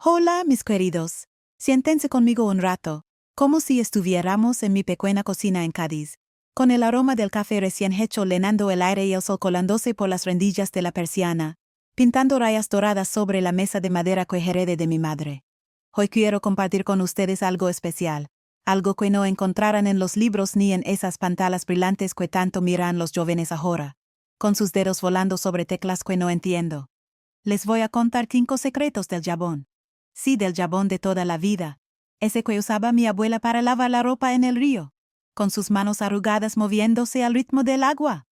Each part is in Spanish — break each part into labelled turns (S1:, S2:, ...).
S1: Hola, mis queridos. Siéntense conmigo un rato, como si estuviéramos en mi pequeña cocina en Cádiz, con el aroma del café recién hecho llenando el aire y el sol colándose por las rendillas de la persiana, pintando rayas doradas sobre la mesa de madera que heredé de mi madre. Hoy quiero compartir con ustedes algo especial, algo que no encontrarán en los libros ni en esas pantallas brillantes que tanto miran los jóvenes ahora, con sus dedos volando sobre teclas que no entiendo. Les voy a contar 5 secretos del jabón. Sí, del jabón de toda la vida. Ese que usaba mi abuela para lavar la ropa en el río, con sus manos arrugadas moviéndose al ritmo del agua.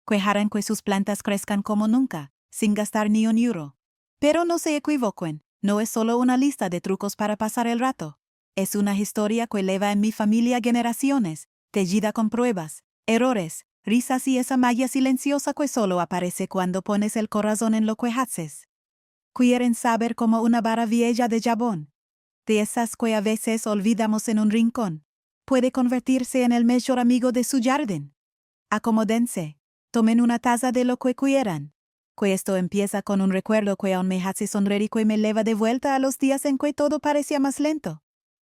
S1: Que harán que sus plantas crezcan como nunca, sin gastar ni un euro. Pero no se equivoquen, no es solo una lista de trucos para pasar el rato. Es una historia que lleva en mi familia generaciones, tejida con pruebas, errores, risas y esa magia silenciosa que solo aparece cuando pones el corazón en lo que haces. Quieren saber cómo una vara vieja de jabón, de esas que a veces olvidamos en un rincón, puede convertirse en el mejor amigo de su jardín. Acomódense, tomen una taza de lo que quieran, que esto empieza con un recuerdo que aún me hace sonreír y que me lleva de vuelta a los días en que todo parecía más lento,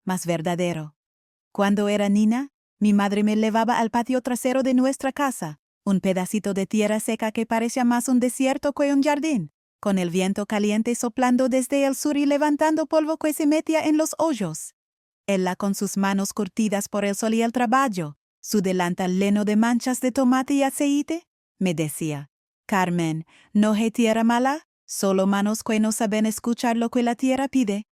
S1: más verdadero. Cuando era niña, mi madre me llevaba al patio trasero de nuestra casa, un pedacito de tierra seca que parecía más un desierto que un jardín, con el viento caliente soplando desde el sur y levantando polvo que se metía en los hoyos. Ella con sus manos curtidas por el sol y el trabajo, su delantal lleno de manchas de tomate y aceite, me decía: Carmen, no hay tierra mala, solo manos que no saben escuchar lo que la tierra pide.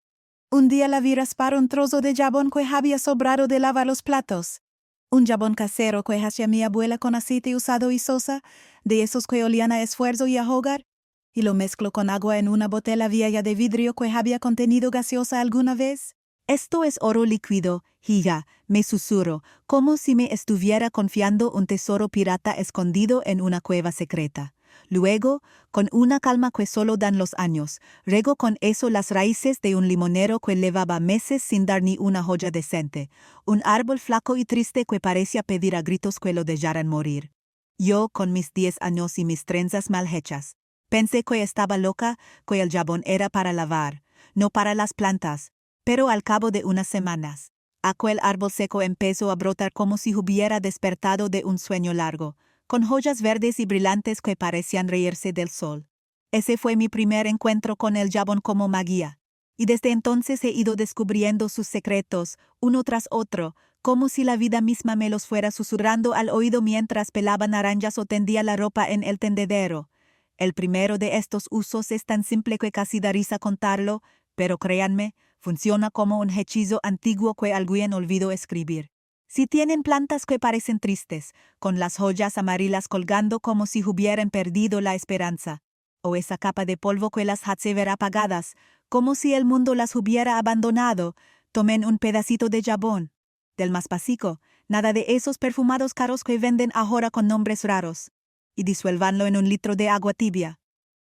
S1: Un día la vi raspar un trozo de jabón que había sobrado de lavar los platos. Un jabón casero que hacía mi abuela con aceite usado y sosa, de esos que olían a esfuerzo y a hogar, y lo mezclo con agua en una botella vieja de vidrio que había contenido gaseosa alguna vez.
S2: Esto es oro líquido, hija, me susurro, como si me estuviera confiando un tesoro pirata escondido en una cueva secreta. Luego, con una calma que solo dan los años, rego con eso las raíces de un limonero que llevaba meses sin dar ni una joya decente, un árbol flaco y triste que parecía pedir a gritos que lo dejaran morir. Yo, con mis 10 años y mis trenzas mal hechas, pensé que estaba loca, que el jabón era para lavar, no para las plantas. Pero al cabo de unas semanas, aquel árbol seco empezó a brotar como si hubiera despertado de un sueño largo, con joyas verdes y brillantes que parecían reírse del sol. Ese fue mi primer encuentro con el jabón como magia, y desde entonces he ido descubriendo sus secretos, uno tras otro, como si la vida misma me los fuera susurrando al oído mientras pelaba naranjas o tendía la ropa en el tendedero. El primero de estos usos es tan simple que casi da risa contarlo, pero créanme, funciona como un hechizo antiguo que alguien olvidó escribir. Si tienen plantas que parecen tristes, con las joyas amarillas colgando como si hubieran perdido la esperanza, o esa capa de polvo que las hace ver apagadas, como si el mundo las hubiera abandonado, tomen un pedacito de jabón, del más básico, nada de esos perfumados caros que venden ahora con nombres raros, y disuélvanlo en un litro de agua tibia.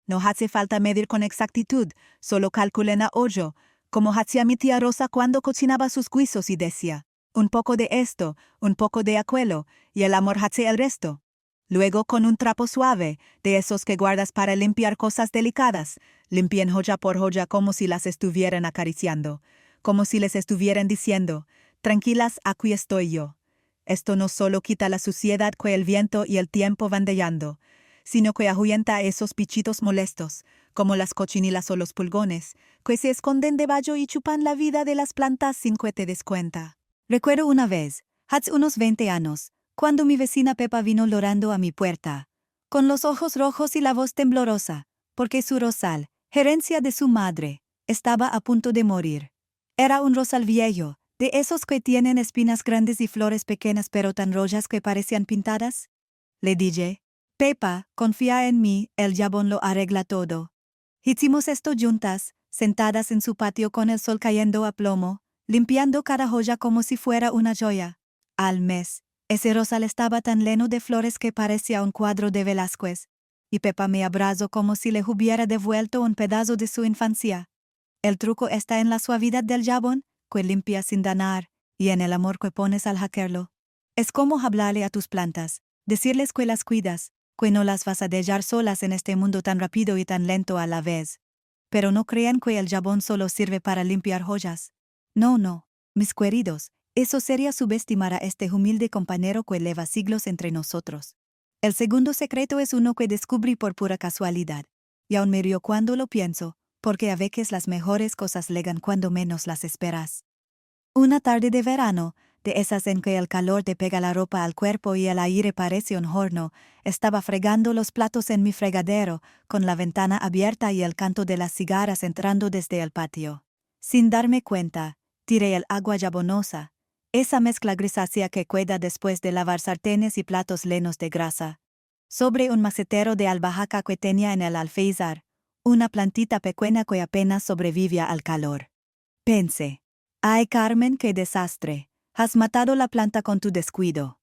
S2: No hace falta medir con exactitud, solo calculen a hoyo, como hacía mi tía Rosa cuando cocinaba sus guisos y decía: un poco de esto, un poco de aquello, y el amor hace el resto. Luego, con un trapo suave, de esos que guardas para limpiar cosas delicadas, limpien joya por joya como si las estuvieran acariciando, como si les estuvieran diciendo: tranquilas, aquí estoy yo. Esto no solo quita la suciedad que el viento y el tiempo van dejando, sino que ahuyenta a esos bichitos molestos, como las cochinilas o los pulgones, que se esconden debajo y chupan la vida de las plantas sin que te des cuenta.
S1: Recuerdo una vez, hace unos 20 años, cuando mi vecina Pepa vino llorando a mi puerta, con los ojos rojos y la voz temblorosa, porque su rosal, herencia de su madre, estaba a punto de morir. Era un rosal viejo, de esos que tienen espinas grandes y flores pequeñas pero tan rojas que parecían pintadas. Le dije: Pepa, confía en mí, el jabón lo arregla todo. Hicimos esto juntas, sentadas en su patio con el sol cayendo a plomo, limpiando cada joya como si fuera una joya. Al mes, ese rosal estaba tan lleno de flores que parecía un cuadro de Velázquez, y Pepa me abrazó como si le hubiera devuelto un pedazo de su infancia. El truco está en la suavidad del jabón, que limpia sin dañar, y en el amor que pones al hacerlo. Es como hablarle a tus plantas, decirles que las cuidas, que no las vas a dejar solas en este mundo tan rápido y tan lento a la vez. Pero no crean que el jabón solo sirve para limpiar joyas. No, mis queridos, eso sería subestimar a este humilde compañero que lleva siglos entre nosotros. El segundo secreto es uno que descubrí por pura casualidad, y aún me río cuando lo pienso, porque a veces las mejores cosas llegan cuando menos las esperas. Una tarde de verano, de esas en que el calor te pega la ropa al cuerpo y el aire parece un horno, estaba fregando los platos en mi fregadero, con la ventana abierta y el canto de las cigarras entrando desde el patio. Sin darme cuenta, tiré el agua jabonosa, esa mezcla grisácea que queda después de lavar sartenes y platos llenos de grasa, sobre un macetero de albahaca que tenía en el alféizar, una plantita pequeña que apenas sobrevivía al calor. Pensé, ¡ay, Carmen, qué desastre! Has matado la planta con tu descuido.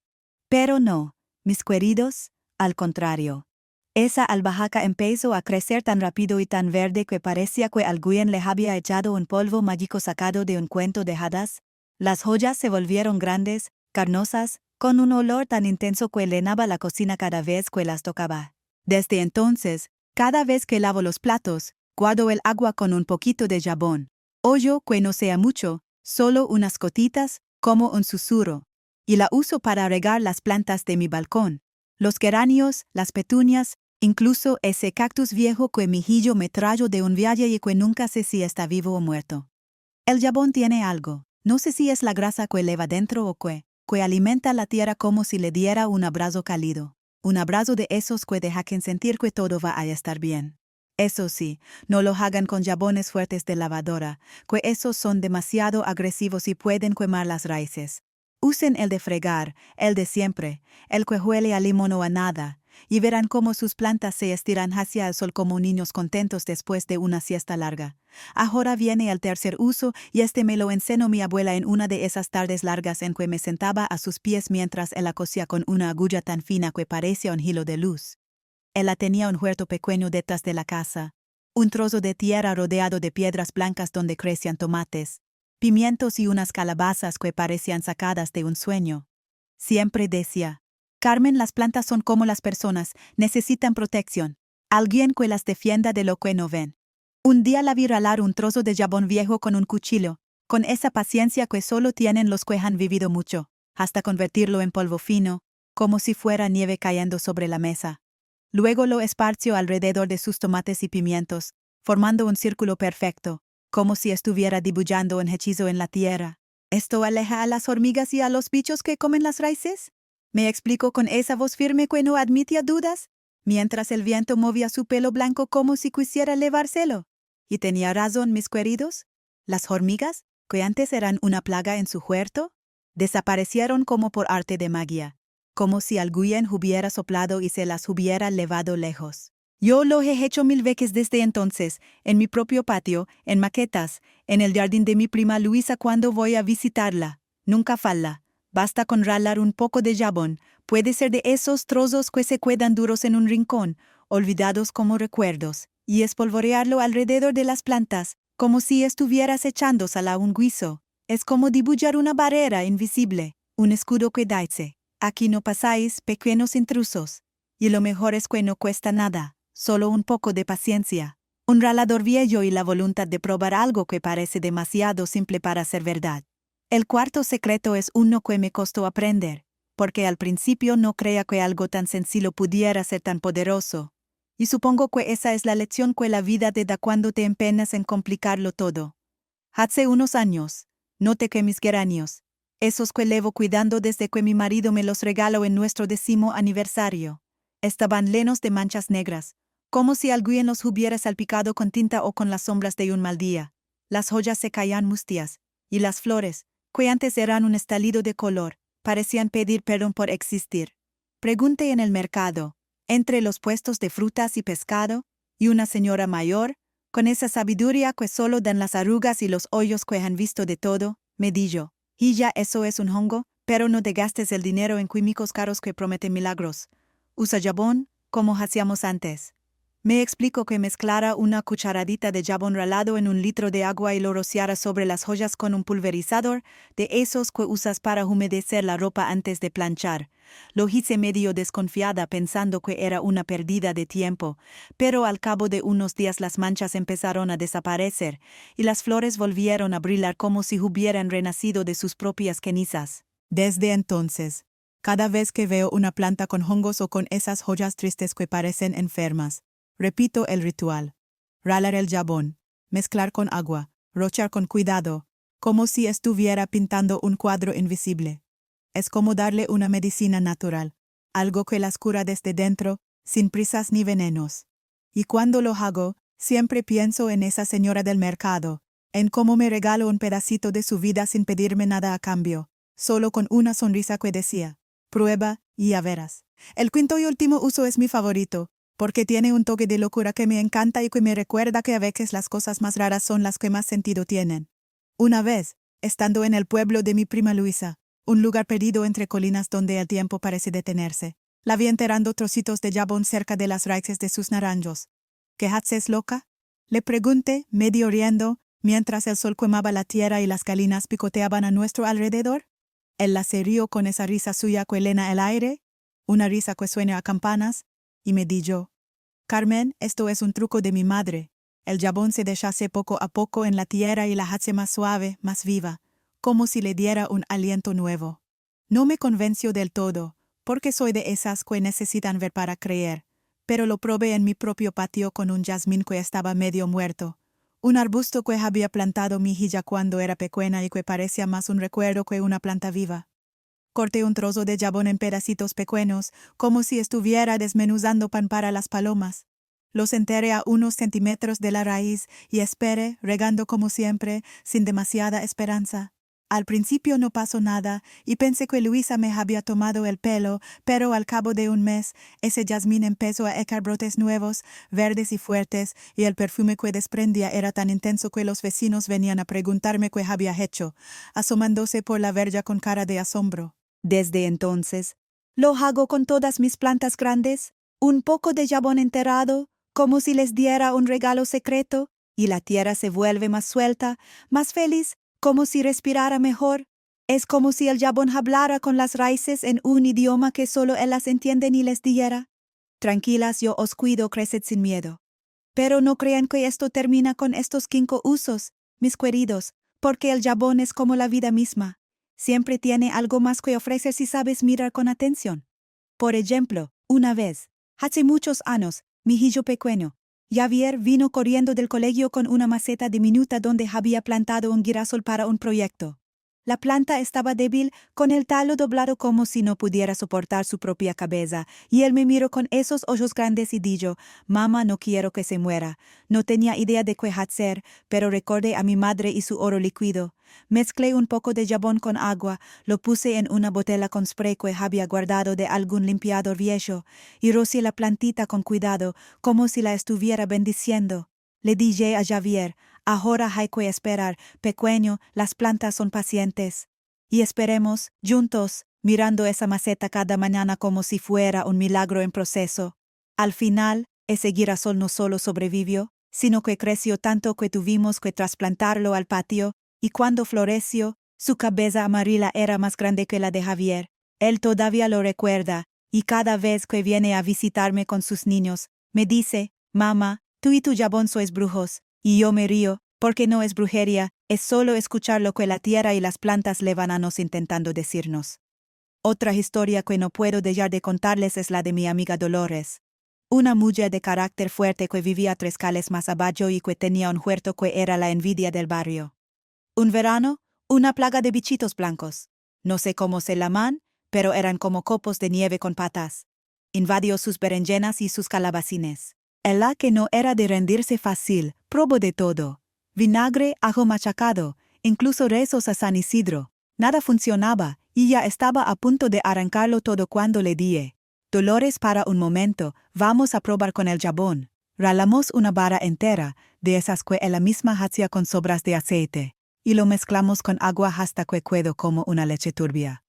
S1: Pero no, mis queridos, al contrario. Esa albahaca empezó a crecer tan rápido y tan verde que parecía que alguien le había echado un polvo mágico sacado de un cuento de hadas. Las joyas se volvieron grandes, carnosas, con un olor tan intenso que llenaba la cocina cada vez que las tocaba. Desde entonces, cada vez que lavo los platos, guardo el agua con un poquito de jabón. Hoyo que no sea mucho, solo unas gotitas, como un susurro, y la uso para regar las plantas de mi balcón, los geranios, las petunias, incluso ese cactus viejo que mi hijillo me trajo de un viaje y que nunca sé si está vivo o muerto. El jabón tiene algo, no sé si es la grasa que lleva dentro o que alimenta la tierra como si le diera un abrazo cálido, un abrazo de esos que dejan sentir que todo va a estar bien. Eso sí, no lo hagan con jabones fuertes de lavadora, que esos son demasiado agresivos y pueden quemar las raíces. Usen el de fregar, el de siempre, el que huele a limón o a nada, y verán cómo sus plantas se estiran hacia el sol como niños contentos después de una siesta larga. Ahora viene el tercer uso, y este me lo enseñó mi abuela en una de esas tardes largas en que me sentaba a sus pies mientras ella cosía con una agulla tan fina que parecía un hilo de luz. Ella tenía un huerto pequeño detrás de la casa, un trozo de tierra rodeado de piedras blancas donde crecían tomates, pimientos y unas calabazas que parecían sacadas de un sueño. Siempre decía, Carmen, las plantas son como las personas, necesitan protección, alguien que las defienda de lo que no ven. Un día la vi ralar un trozo de jabón viejo con un cuchillo, con esa paciencia que solo tienen los que han vivido mucho, hasta convertirlo en polvo fino, como si fuera nieve cayendo sobre la mesa. Luego lo esparció alrededor de sus tomates y pimientos, formando un círculo perfecto, como si estuviera dibujando un hechizo en la tierra. ¿Esto aleja a las hormigas y a los bichos que comen las raíces? Me explicó con esa voz firme que no admitía dudas, mientras el viento movía su pelo blanco como si quisiera levárselo. Y tenía razón, mis queridos. Las hormigas, que antes eran una plaga en su huerto, desaparecieron como por arte de magia, como si alguien hubiera soplado y se las hubiera llevado lejos. Yo lo he hecho 1000 veces desde entonces, en mi propio patio, en maquetas, en el jardín de mi prima Luisa cuando voy a visitarla. Nunca falla. Basta con ralar un poco de jabón, puede ser de esos trozos que se quedan duros en un rincón, olvidados como recuerdos, y espolvorearlo alrededor de las plantas, como si estuvieras echando sal a un guiso. Es como dibujar una barrera invisible, un escudo que daise. Aquí no pasáis, pequeños intrusos. Y lo mejor es que no cuesta nada, solo un poco de paciencia, un ralador viejo y la voluntad de probar algo que parece demasiado simple para ser verdad. El cuarto secreto es uno que me costó aprender, porque al principio no creía que algo tan sencillo pudiera ser tan poderoso. Y supongo que esa es la lección que la vida te da cuando te empeñas en complicarlo todo. Hace unos años, noté que mis geranios, esos que llevo cuidando desde que mi marido me los regaló en nuestro 10º aniversario, estaban llenos de manchas negras, como si alguien los hubiera salpicado con tinta o con las sombras de un mal día. Las joyas se caían mustias, y las flores, que antes eran un estallido de color, parecían pedir perdón por existir. Pregunté en el mercado, entre los puestos de frutas y pescado, y una señora mayor, con esa sabiduría que solo dan las arrugas y los hoyos que han visto de todo, me dijo, y ya eso es un hongo, pero no te gastes el dinero en químicos caros que prometen milagros. Usa jabón, como hacíamos antes. Me explico que mezclara una cucharadita de jabón ralado en un litro de agua y lo rociara sobre las joyas con un pulverizador, de esos que usas para humedecer la ropa antes de planchar. Lo hice medio desconfiada pensando que era una pérdida de tiempo, pero al cabo de unos días las manchas empezaron a desaparecer y las flores volvieron a brillar como si hubieran renacido de sus propias cenizas. Desde entonces, cada vez que veo una planta con hongos o con esas joyas tristes que parecen enfermas, repito el ritual. Ralar el jabón, mezclar con agua, rochar con cuidado, como si estuviera pintando un cuadro invisible. Es como darle una medicina natural, algo que las cura desde dentro, sin prisas ni venenos. Y cuando lo hago, siempre pienso en esa señora del mercado, en cómo me regaló un pedacito de su vida sin pedirme nada a cambio, solo con una sonrisa que decía, prueba y ya verás. El quinto y último uso es mi favorito, porque tiene un toque de locura que me encanta y que me recuerda que a veces las cosas más raras son las que más sentido tienen. Una vez, estando en el pueblo de mi prima Luisa, un lugar perdido entre colinas donde el tiempo parece detenerse, la vi enterrando trocitos de jabón cerca de las raíces de sus naranjos. ¿Qué haces, loca? Le pregunté, medio riendo, mientras el sol quemaba la tierra y las galinas picoteaban a nuestro alrededor. Él la se rió con esa risa suya que llena el aire, una risa que suena a campanas, y me di yo. Carmen, esto es un truco de mi madre. El jabón se deshace poco a poco en la tierra y la hace más suave, más viva, como si le diera un aliento nuevo. No me convenció del todo, porque soy de esas que necesitan ver para creer, pero lo probé en mi propio patio con un jazmín que estaba medio muerto, un arbusto que había plantado mi hija cuando era pequeña y que parecía más un recuerdo que una planta viva. Corté un trozo de jabón en pedacitos pequeños, como si estuviera desmenuzando pan para las palomas. Los enterré a unos centímetros de la raíz y esperé, regando como siempre, sin demasiada esperanza. Al principio no pasó nada y pensé que Luisa me había tomado el pelo, pero al cabo de un mes, ese jazmín empezó a echar brotes nuevos, verdes y fuertes, y el perfume que desprendía era tan intenso que los vecinos venían a preguntarme qué había hecho, asomándose por la verja con cara de asombro. Desde entonces, lo hago con todas mis plantas grandes, un poco de jabón enterrado, como si les diera un regalo secreto, y la tierra se vuelve más suelta, más feliz, como si respirara mejor. Es como si el jabón hablara con las raíces en un idioma que solo él las entiende ni les diera. Tranquilas, yo os cuido, creced sin miedo. Pero no crean que esto termina con estos 5 usos, mis queridos, porque el jabón es como la vida misma. Siempre tiene algo más que ofrecer si sabes mirar con atención. Por ejemplo, una vez, hace muchos años, mi hijo pequeño, Javier, vino corriendo del colegio con una maceta diminuta donde había plantado un girasol para un proyecto. La planta estaba débil, con el talo doblado como si no pudiera soportar su propia cabeza, y él me miró con esos ojos grandes y dijo, «Mamá, no quiero que se muera». No tenía idea de qué hacer, pero recordé a mi madre y su oro líquido. Mezclé un poco de jabón con agua, lo puse en una botella con spray que había guardado de algún limpiador viejo, y rocié la plantita con cuidado, como si la estuviera bendiciendo. Le dije a Javier, «Ahora hay que esperar, pequeño, las plantas son pacientes». Y esperemos, juntos, mirando esa maceta cada mañana como si fuera un milagro en proceso. Al final, ese girasol no solo sobrevivió, sino que creció tanto que tuvimos que trasplantarlo al patio, y cuando floreció, su cabeza amarilla era más grande que la de Javier. Él todavía lo recuerda, y cada vez que viene a visitarme con sus niños, me dice, «Mamá, tú y tu jabón sois brujos». Y yo me río, porque no es brujería, es solo escuchar lo que la tierra y las plantas le van a nos intentando decirnos. Otra historia que no puedo dejar de contarles es la de mi amiga Dolores. Una mujer de carácter fuerte que vivía 3 calles más abajo y que tenía un huerto que era la envidia del barrio. Un verano, una plaga de bichitos blancos. No sé cómo se llaman, pero eran como copos de nieve con patas. Invadió sus berenjenas y sus calabacines. Ella, que no era de rendirse fácil, probó de todo. Vinagre, ajo machacado, incluso rezos a San Isidro. Nada funcionaba, y ya estaba a punto de arrancarlo todo cuando le dije, «Dolores, para un momento, vamos a probar con el jabón». Ralamos una vara entera, de esas que ella misma hacía con sobras de aceite, y lo mezclamos con agua hasta que quedó como una leche turbia.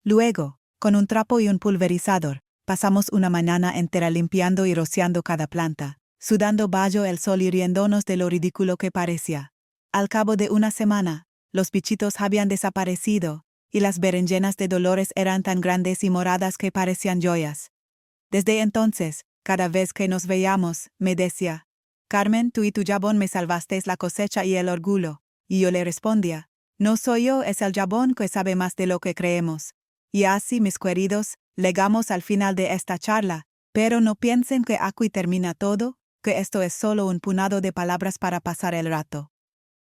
S1: Luego, con un trapo y un pulverizador, pasamos una mañana entera limpiando y rociando cada planta. sudando bajo el sol y riéndonos de lo ridículo que parecía. Al cabo de una semana, los bichitos habían desaparecido, y las berenjenas de Dolores eran tan grandes y moradas que parecían joyas. Desde entonces, cada vez que nos veíamos, me decía: Carmen, tú y tu jabón me salvasteis la cosecha y el orgullo. Y yo le respondía: no soy yo, es el jabón que sabe más de lo que creemos. Y así, mis queridos, llegamos al final de esta charla, pero no piensen que aquí termina todo, que esto es solo un puñado de palabras para pasar el rato.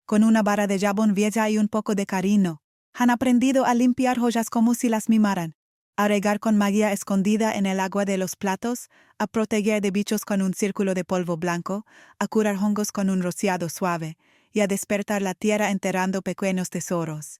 S1: Con una vara de jabón vieja y un poco de cariño, han aprendido a limpiar joyas como si las mimaran, a regar con magia escondida en el agua de los platos, a proteger de bichos con un círculo de polvo blanco, a curar hongos con un rociado suave, y a despertar la tierra enterrando pequeños tesoros.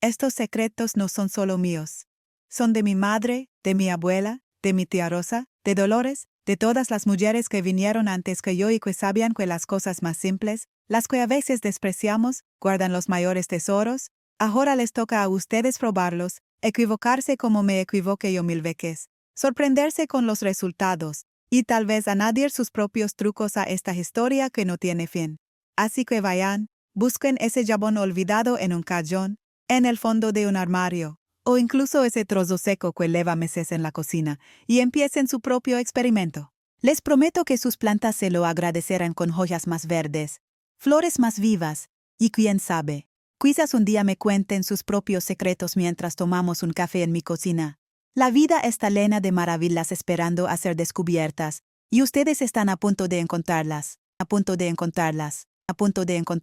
S1: Estos secretos no son solo míos. Son de mi madre, de mi abuela, de mi tía Rosa, de Dolores, de todas las mujeres que vinieron antes que yo y que sabían que las cosas más simples, las que a veces despreciamos, guardan los mayores tesoros. Ahora les toca a ustedes probarlos, equivocarse como me equivoqué yo 1000 veces, sorprenderse con los resultados, y tal vez añadir sus propios trucos a esta historia que no tiene fin. Así que vayan, busquen ese jabón olvidado en un cajón, en el fondo de un armario, o incluso ese trozo seco que lleva meses en la cocina, y empiecen su propio experimento. Les prometo que sus plantas se lo agradecerán con joyas más verdes, flores más vivas, y quién sabe, quizás un día me cuenten sus propios secretos mientras tomamos un café en mi cocina. La vida está llena de maravillas esperando a ser descubiertas, y ustedes están a punto de encontrarlas, a punto de encontrarlas, a punto de encontrarlas.